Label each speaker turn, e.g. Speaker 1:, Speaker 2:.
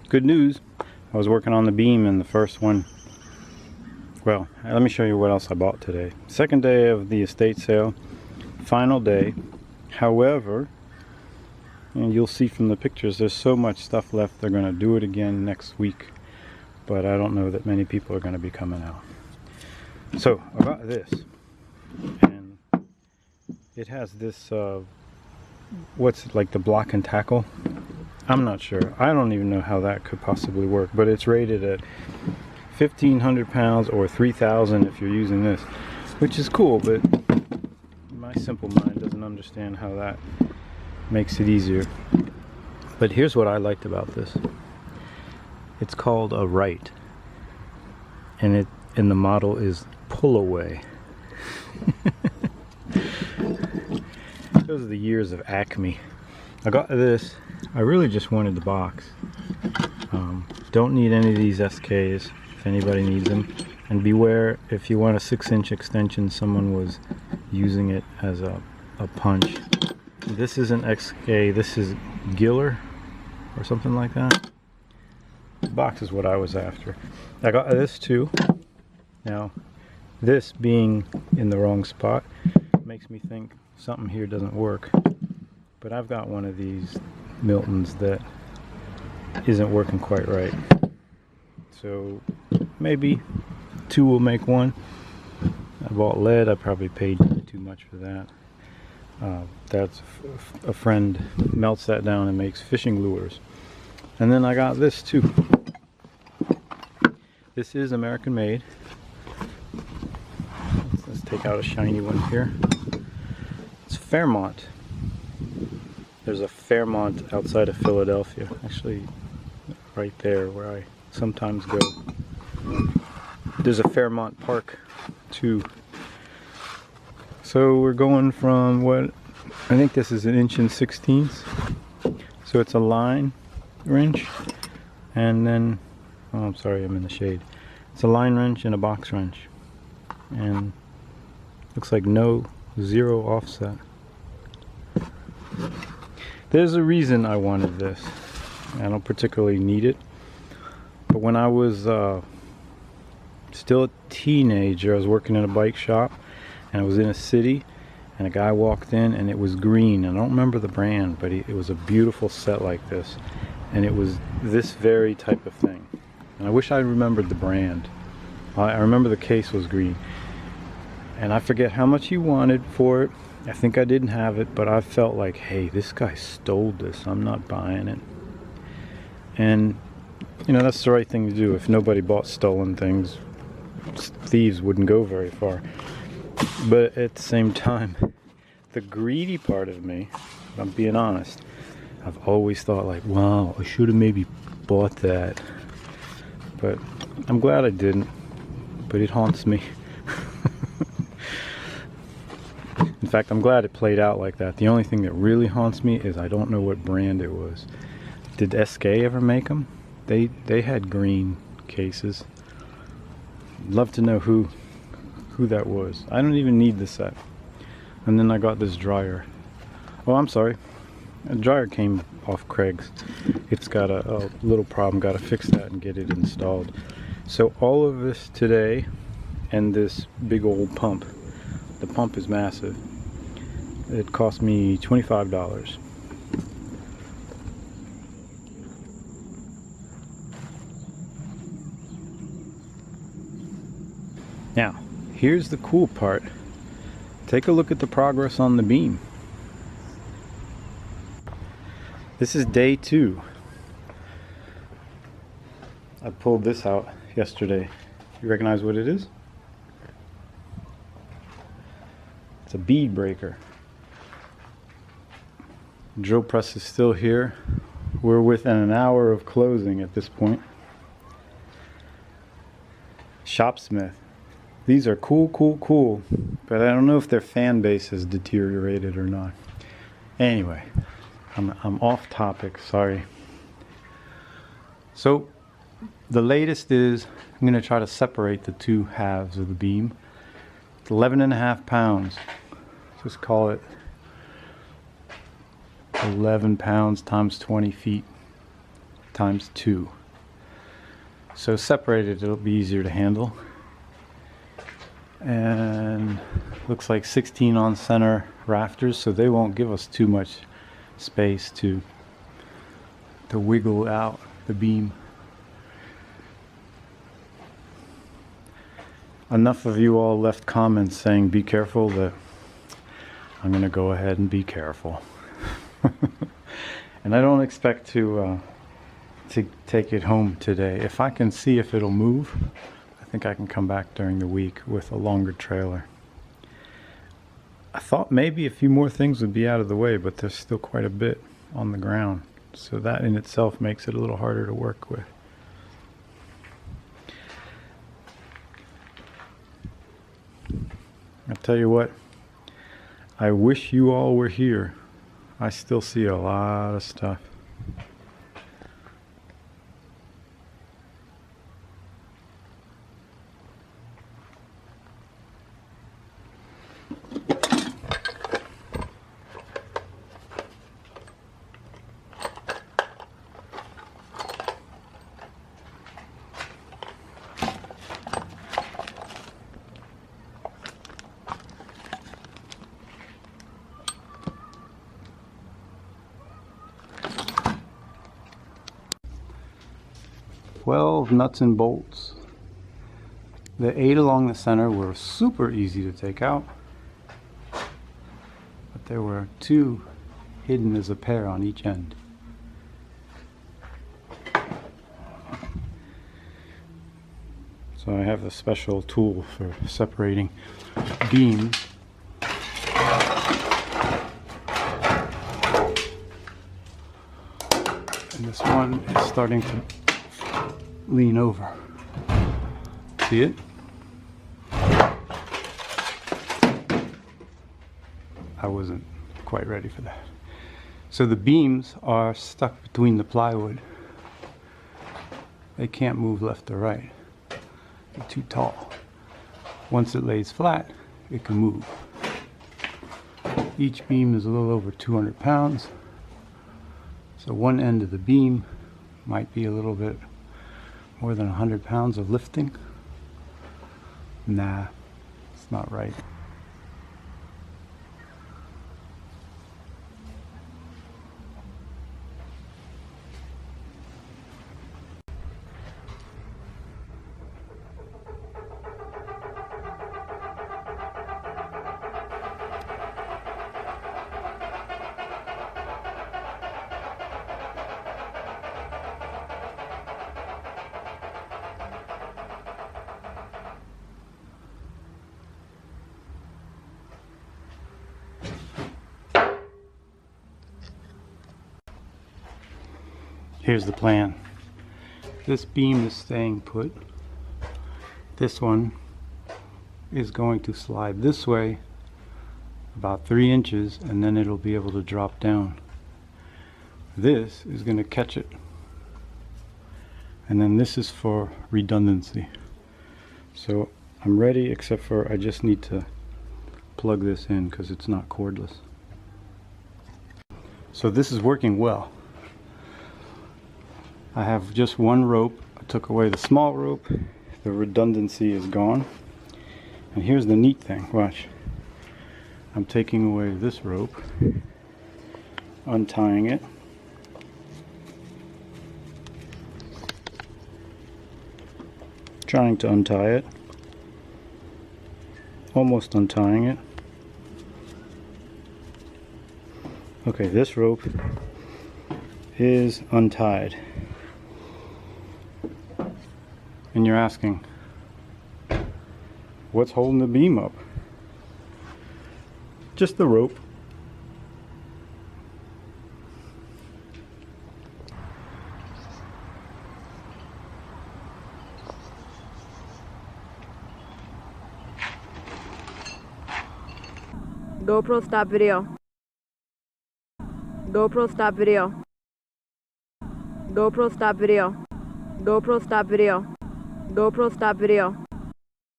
Speaker 1: good news. I was working on the beam and the first one. Well, let me show you what else I bought today. Second day of the estate sale. Final day. However, and you'll see from the pictures, there's so much stuff left. They're going to do it again next week. But I don't know that many people are going to be coming out. So, I got this. And it has this, what's like the block and tackle? I'm not sure. I don't even know how that could possibly work. But it's rated at 1,500 pounds or 3,000 if you're using this. Which is cool, but my simple mind doesn't understand how that makes it easier. But here's what I liked about this. It's called a Right, and the model is Pull Away. Those are the years of Acme. I got this. I really just wanted the box. Don't need any of these SKs if anybody needs them. And beware, if you want a 6-inch extension, someone was using it as a punch. This isn't XK, this is Giller or something like that. The box is what I was after. I got this too. Now, this being in the wrong spot makes me think something here doesn't work. But I've got one of these Miltons that isn't working quite right. So maybe two will make one. I bought lead. I probably paid too much for that. That's a friend melts that down and makes fishing lures. And then I got this too. This is American made. Let's take out a shiny one here. It's Fairmont. There's a Fairmont outside of Philadelphia. Actually, right there where I sometimes go. There's a Fairmont Park too. So we're going from what I think this is 1 16". So it's a line wrench, and then I'm sorry, I'm in the shade. It's a line wrench and a box wrench, and looks like zero offset. There's a reason I wanted this. I don't particularly need it, but when I was still a teenager, I was working in a bike shop, and I was in a city, and a guy walked in, and it was green. I don't remember the brand, but it was a beautiful set like this, and it was this very type of thing. And I wish I remembered the brand. I remember the case was green, and I forget how much he wanted for it. I think I didn't have it, but I felt like, hey, this guy stole this. I'm not buying it. And you know, that's the right thing to do. If nobody bought stolen things, thieves wouldn't go very far. But at the same time, the greedy part of me, if I'm being honest, I've always thought like, wow, I should have maybe bought that. But I'm glad I didn't. But it haunts me. In fact, I'm glad it played out like that. The only thing that really haunts me is I don't know what brand it was. Did SK ever make them? They had green cases. Love to know who that was. I don't even need the set. And then I got this dryer. Oh, I'm sorry. A dryer came off Craig's. It's got a little problem. Got to fix that and get it installed. So all of this today, and this big old pump. The pump is massive. It cost me $25. Now, here's the cool part. Take a look at the progress on the beam. This is day 2. I pulled this out yesterday. You recognize what it is? It's a bead breaker. Drill press is still here. We're within an hour of closing at this point. Shopsmith. These are cool, but I don't know if their fan base has deteriorated or not. Anyway, I'm off topic, sorry. So, the latest is, I'm going to try to separate the two halves of the beam. It's 11.5 pounds. Just call it 11 pounds times 20 feet. times 2. So separated, it'll be easier to handle. And looks like 16 on center rafters, so they won't give us too much space to wiggle out the beam. Enough of you all left comments saying be careful that I'm gonna go ahead and be careful. And I don't expect to take it home today. If I can see if it'll move, I think I can come back during the week with a longer trailer. I thought maybe a few more things would be out of the way, but there's still quite a bit on the ground. So that in itself makes it a little harder to work with. I'll tell you what, I wish you all were here. I still see a lot of stuff. Nuts and bolts. The 8 along the center were super easy to take out, but there were 2 hidden as a pair on each end. So I have a special tool for separating beams. And this one is starting to lean over. See it? I wasn't quite ready for that. So the beams are stuck between the plywood. They can't move left or right. They're too tall. Once it lays flat, it can move. Each beam is a little over 200 pounds. So one end of the beam might be a little bit more than 100 pounds of lifting. Nah, it's not right. Here's the plan. This beam is staying put. This one is going to slide this way about 3 inches, and then it'll be able to drop down. This is going to catch it. And then this is for redundancy. So I'm ready, except for I just need to plug this in because it's not cordless. So this is working well. I have just one rope. I took away the small rope. The redundancy is gone. And here's the neat thing. Watch. I'm taking away this rope, untying it. Trying to untie it. Almost untying it. Okay, this rope is untied. And you're asking, what's holding the beam up? Just the rope.
Speaker 2: GoPro stop video. GoPro stop video. GoPro stop video. GoPro stop video. GoPro stop video.